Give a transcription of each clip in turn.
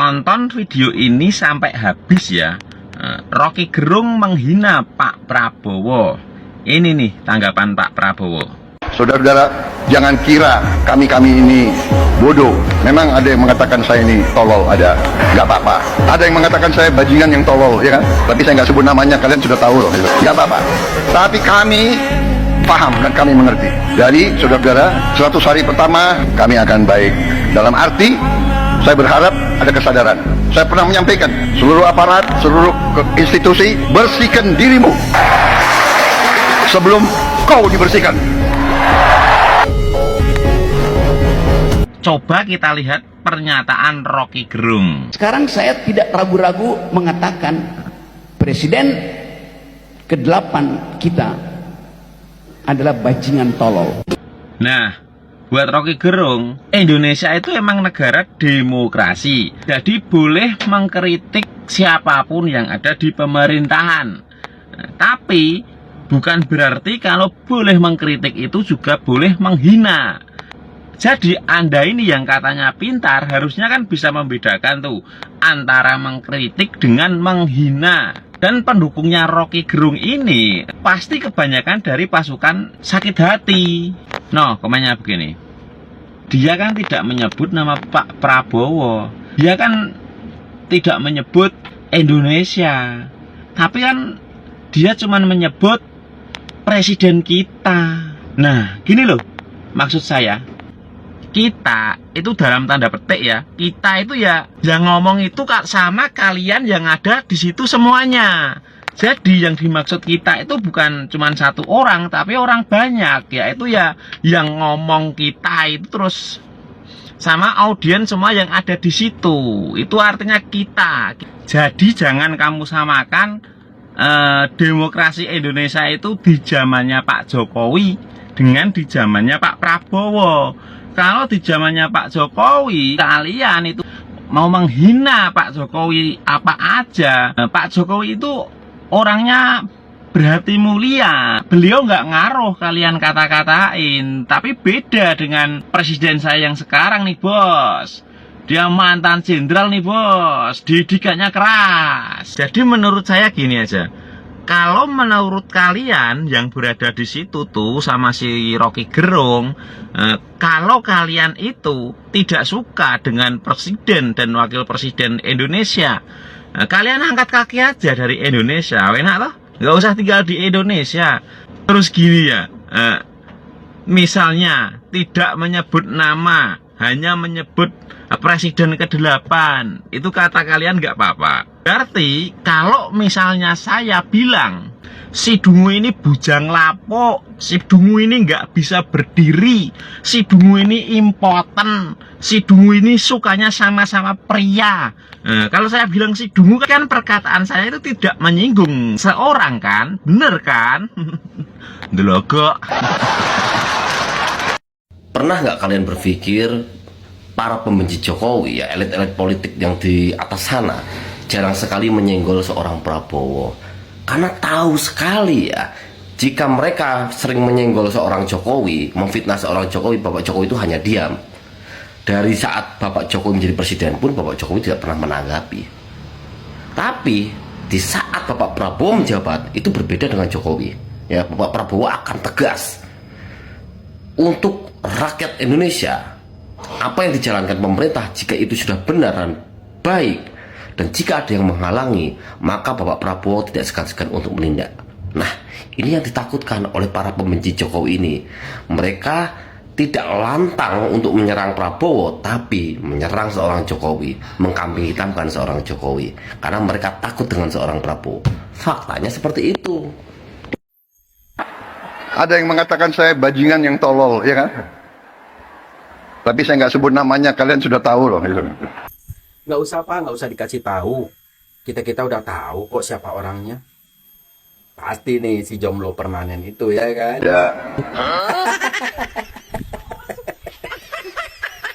Tonton video ini sampai habis ya. Rocky Gerung menghina Pak Prabowo. Ini nih tanggapan Pak Prabowo. Saudara-saudara, jangan kira kami ini bodoh. Memang ada yang mengatakan saya ini tolol, ada. Nggak apa-apa. Ada yang mengatakan saya bajingan yang tolol, ya kan? Tapi saya nggak sebut namanya, kalian sudah tahu loh. Nggak apa-apa. Tapi kami paham dan kami mengerti. Jadi, saudara-saudara, 100 hari pertama kami akan baik. Dalam arti, saya berharap ada kesadaran. Saya pernah menyampaikan, seluruh aparat, seluruh institusi, bersihkan dirimu sebelum kau dibersihkan. Coba kita lihat pernyataan Rocky Gerung. Sekarang saya tidak ragu-ragu mengatakan presiden ke-8 kita adalah bajingan tolol. Nah, buat Rocky Gerung, Indonesia itu emang negara demokrasi. Jadi boleh mengkritik siapapun yang ada di pemerintahan. Tapi bukan berarti kalau boleh mengkritik itu juga boleh menghina. Jadi Anda ini yang katanya pintar harusnya kan bisa membedakan tuh antara mengkritik dengan menghina. Dan pendukungnya Rocky Gerung ini pasti kebanyakan dari pasukan sakit hati. No, komennya begini. Dia kan tidak menyebut nama Pak Prabowo. Dia kan tidak menyebut Indonesia. Tapi kan dia cuma menyebut presiden kita. Nah, gini loh. Maksud saya, kita itu dalam tanda petik ya, kita itu ya yang ngomong itu sama kalian yang ada di situ semuanya. Jadi yang dimaksud kita itu bukan cuma satu orang, tapi orang banyak, yaitu ya yang ngomong kita itu terus sama audiens semua yang ada di situ. Itu artinya kita. Jadi jangan kamu samakan demokrasi Indonesia itu di zamannya Pak Jokowi dengan di zamannya Pak Prabowo. Kalau di zamannya Pak Jokowi, kalian itu mau menghina Pak Jokowi apa aja. Pak Jokowi itu orangnya berhati mulia. Beliau nggak ngaruh kalian kata-katain. Tapi beda dengan presiden saya yang sekarang nih bos. Dia mantan jenderal nih bos. Didikannya keras. Jadi menurut saya gini aja. Kalau menurut kalian yang berada di situ tuh sama si Rocky Gerung, kalau kalian itu tidak suka dengan presiden dan wakil presiden Indonesia, kalian angkat kaki aja dari Indonesia, enak loh, nggak usah tinggal di Indonesia. Terus gini ya, misalnya tidak menyebut nama, hanya menyebut presiden ke-8, itu kata kalian nggak apa-apa. Berarti kalau misalnya saya bilang si Dungu ini bujang lapuk, si Dungu ini nggak bisa berdiri, si Dungu ini impoten, si Dungu ini sukanya sama-sama pria. Kalau saya bilang si Dungu kan perkataan saya itu tidak menyinggung seorang kan, bener kan? Delogok. Pernah nggak kalian berpikir para pembenci Jokowi, ya elit-elit politik yang di atas sana jarang sekali menyenggol seorang Prabowo, karena tahu sekali ya jika mereka sering menyenggol seorang Jokowi, memfitnah seorang Jokowi, Bapak Jokowi itu hanya diam. Dari saat Bapak Jokowi menjadi presiden pun Bapak Jokowi tidak pernah menanggapi. Tapi di saat Bapak Prabowo menjabat itu berbeda dengan Jokowi. Ya, Bapak Prabowo akan tegas untuk rakyat Indonesia. Apa yang dijalankan pemerintah jika itu sudah benar dan baik, dan jika ada yang menghalangi, maka Bapak Prabowo tidak segan-segan untuk menindak. Nah, ini yang ditakutkan oleh para pembenci Jokowi ini. Mereka tidak lantang untuk menyerang Prabowo, tapi menyerang seorang Jokowi, mengkambing hitamkan seorang Jokowi, karena mereka takut dengan seorang Prabowo. Faktanya seperti itu. Ada yang mengatakan saya bajingan yang tolol, ya kan? Tapi saya nggak sebut namanya, kalian sudah tahu loh. Nggak usah Pak, nggak usah dikasih tahu. Kita udah tahu kok siapa orangnya. Pasti nih si jomblo permanen itu ya kan? Ya.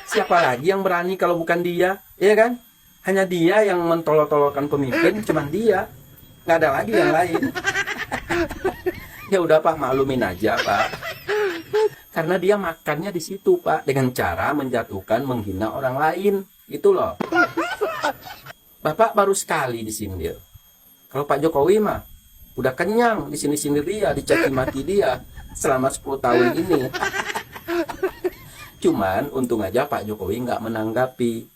Siapa lagi yang berani kalau bukan dia, ya kan? Hanya dia yang mentolol-tololkan pemimpin, cuman dia. Nggak ada lagi yang lain. Ya udah Pak, maklumin aja Pak. Karena dia makannya di situ Pak, dengan cara menjatuhkan, menghina orang lain. Gitu loh. Bapak baru sekali disindir. Kalau Pak Jokowi mah udah kenyang di sini dia, dicaci maki dia selama 10 tahun ini. Cuman untung aja Pak Jokowi nggak menanggapi.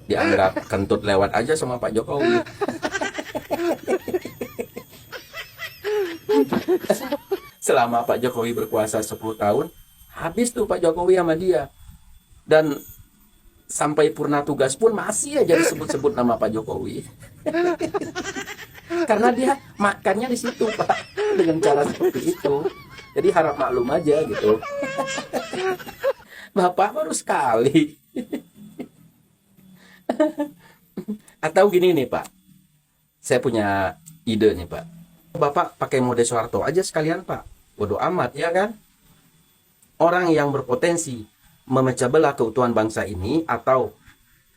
Dianggap kentut lewat aja sama Pak Jokowi. Selama Pak Jokowi berkuasa 10 tahun, habis tuh Pak Jokowi sama dia. Dan sampai purna tugas pun masih aja disebut-sebut nama Pak Jokowi. Karena dia makannya di situ, Pak, dengan cara seperti itu. Jadi harap maklum aja gitu. Bapak baru sekali. Atau gini nih, Pak. Saya punya ide nih, Pak. Bapak pakai mode Soeharto aja sekalian, Pak. Bodoh amat, ya kan? Orang yang berpotensi memecah belah keutuhan bangsa ini atau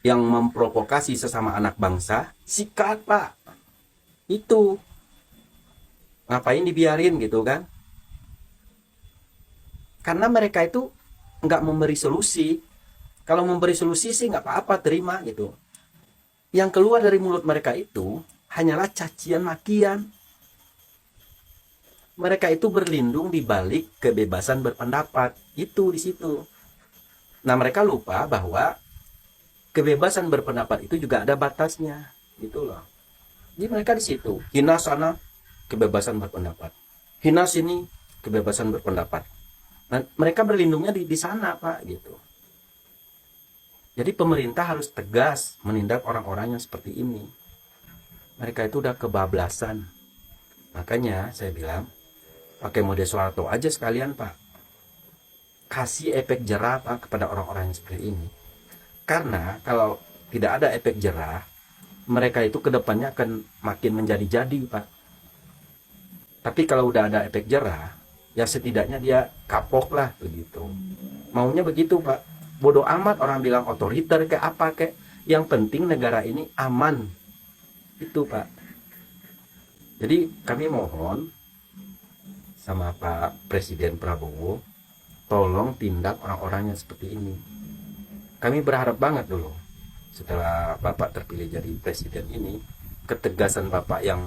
yang memprovokasi sesama anak bangsa, sikat, Pak. Itu. Ngapain dibiarin gitu kan? Karena mereka itu nggak memberi solusi. Kalau memberi solusi sih nggak apa-apa, terima gitu. Yang keluar dari mulut mereka itu hanyalah cacian makian. Mereka itu berlindung di balik kebebasan berpendapat. Itu di situ. Nah, mereka lupa bahwa kebebasan berpendapat itu juga ada batasnya, gitu loh. Jadi mereka di situ, hina sana kebebasan berpendapat, hina sini kebebasan berpendapat. Nah, mereka berlindungnya di sana, Pak, gitu. Jadi pemerintah harus tegas menindak orang-orang yang seperti ini. Mereka itu udah kebablasan. Makanya saya bilang, pakai mode Soeharto aja sekalian, Pak. Kasih efek jerah, Pak, kepada orang-orang yang seperti ini. Karena kalau tidak ada efek jerah, mereka itu kedepannya akan makin menjadi-jadi, Pak. Tapi kalau udah ada efek jerah, ya setidaknya dia kapok lah begitu. Maunya begitu, Pak. Bodoh amat orang bilang otoriter kayak apa kayak. Yang penting negara ini aman. Itu, Pak. Jadi kami mohon sama Pak Presiden Prabowo, tolong tindak orang-orang yang seperti ini. Kami berharap banget dulu, setelah Bapak terpilih jadi presiden ini, ketegasan Bapak yang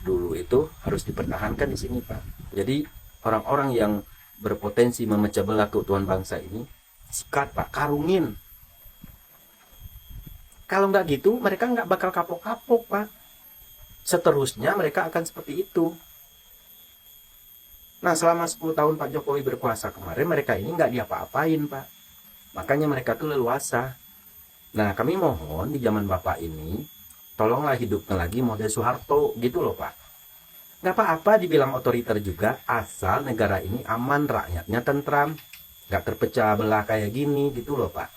dulu itu harus dipertahankan di sini, Pak. Jadi orang-orang yang berpotensi memecah belah keutuhan bangsa ini, sikat, Pak, karungin. Kalau nggak gitu, mereka nggak bakal kapok-kapok, Pak. Seterusnya mereka akan seperti itu. Nah, selama 10 tahun Pak Jokowi berkuasa kemarin, mereka ini nggak diapa-apain, Pak. Makanya mereka tuh leluasa. Nah, kami mohon di zaman Bapak ini, tolonglah hidupkan lagi model Soeharto, gitu loh, Pak. Nggak apa-apa dibilang otoriter juga, asal negara ini aman, rakyatnya tentram, nggak terpecah belah kayak gini, gitu loh, Pak.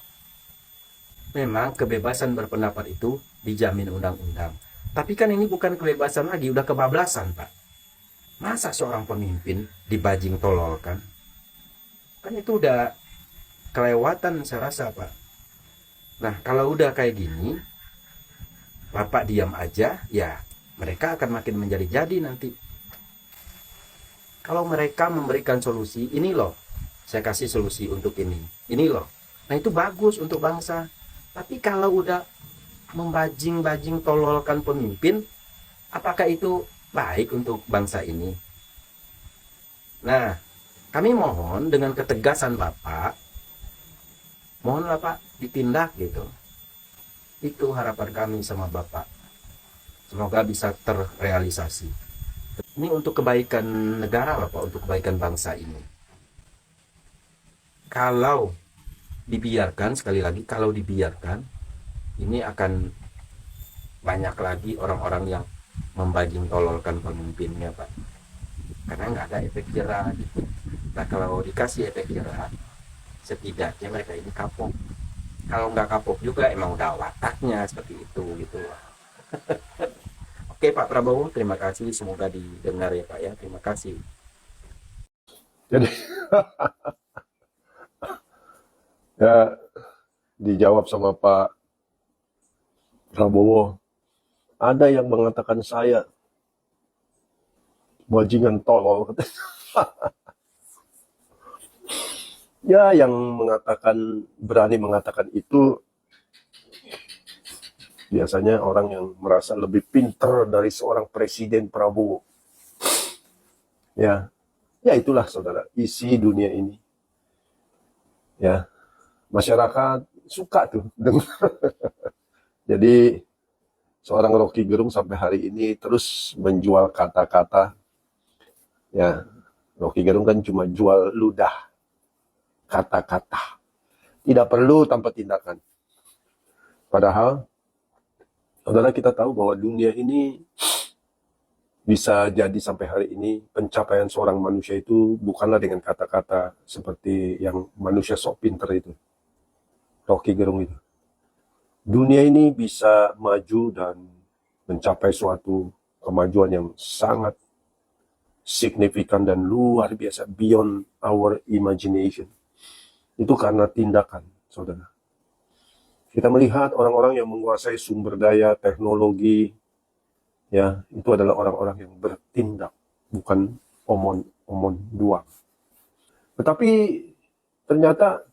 Memang kebebasan berpendapat itu dijamin undang-undang. Tapi kan ini bukan kebebasan lagi, udah kebablasan, Pak. Masa seorang pemimpin dibajing tololkan? Kan itu udah kelewatan saya rasa, Pak. Nah, kalau udah kayak gini, Bapak diam aja, ya mereka akan makin menjadi-jadi nanti. Kalau mereka memberikan solusi, ini loh, saya kasih solusi untuk ini loh. Nah, itu bagus untuk bangsa. Tapi kalau udah membajing-bajing tololkan pemimpin, apakah itu baik untuk bangsa ini? Nah, kami mohon dengan ketegasan Bapak, mohonlah Pak ditindak gitu. Itu harapan kami sama Bapak. Semoga bisa terrealisasi. Ini untuk kebaikan negara, Bapak, untuk kebaikan bangsa ini. Kalau dibiarkan, sekali lagi, kalau dibiarkan, ini akan banyak lagi orang-orang yang membajing tololkan pemimpinnya, Pak. Karena nggak ada efek jerah gitu. Nah, kalau dikasih efek jerah, setidaknya mereka ini kapok. Kalau nggak kapok juga, emang udah wataknya seperti itu gitu. Oke, Pak Prabowo, terima kasih. Semoga didengar ya, Pak ya. Terima kasih. Jadi ya dijawab sama Pak Prabowo. Ada yang mengatakan saya bajingan tolol. Ya, yang berani mengatakan itu Biasanya orang yang merasa lebih pintar dari seorang Presiden Prabowo. Ya, ya itulah saudara, isi dunia ini. Ya, masyarakat suka tuh dengar. Jadi seorang Rocky Gerung sampai hari ini terus menjual kata-kata. Ya, Rocky Gerung kan cuma jual ludah, kata-kata. Tidak perlu tanpa tindakan. Padahal, saudara, kita tahu bahwa dunia ini bisa jadi sampai hari ini pencapaian seorang manusia itu bukanlah dengan kata-kata seperti yang manusia sok pinter itu, Rocky Gerung itu. Dunia ini bisa maju dan mencapai suatu kemajuan yang sangat signifikan dan luar biasa, beyond our imagination. Itu karena tindakan, saudara. Kita melihat orang-orang yang menguasai sumber daya, teknologi, ya, itu adalah orang-orang yang bertindak, bukan omon-omon doang. Tetapi ternyata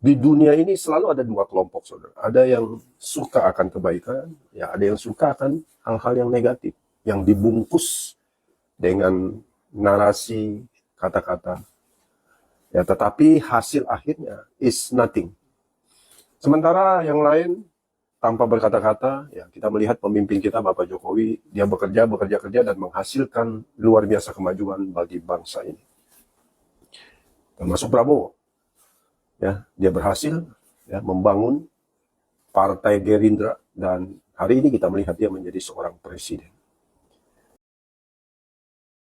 di dunia ini selalu ada dua kelompok, saudara. Ada yang suka akan kebaikan, ya, ada yang suka akan hal-hal yang negatif, yang dibungkus dengan narasi kata-kata. Ya, tetapi hasil akhirnya is nothing. Sementara yang lain tanpa berkata-kata, ya, kita melihat pemimpin kita Bapak Jokowi, dia bekerja dan menghasilkan luar biasa kemajuan bagi bangsa ini. Termasuk Prabowo. Ya, dia berhasil ya, membangun Partai Gerindra dan hari ini kita melihat dia menjadi seorang presiden.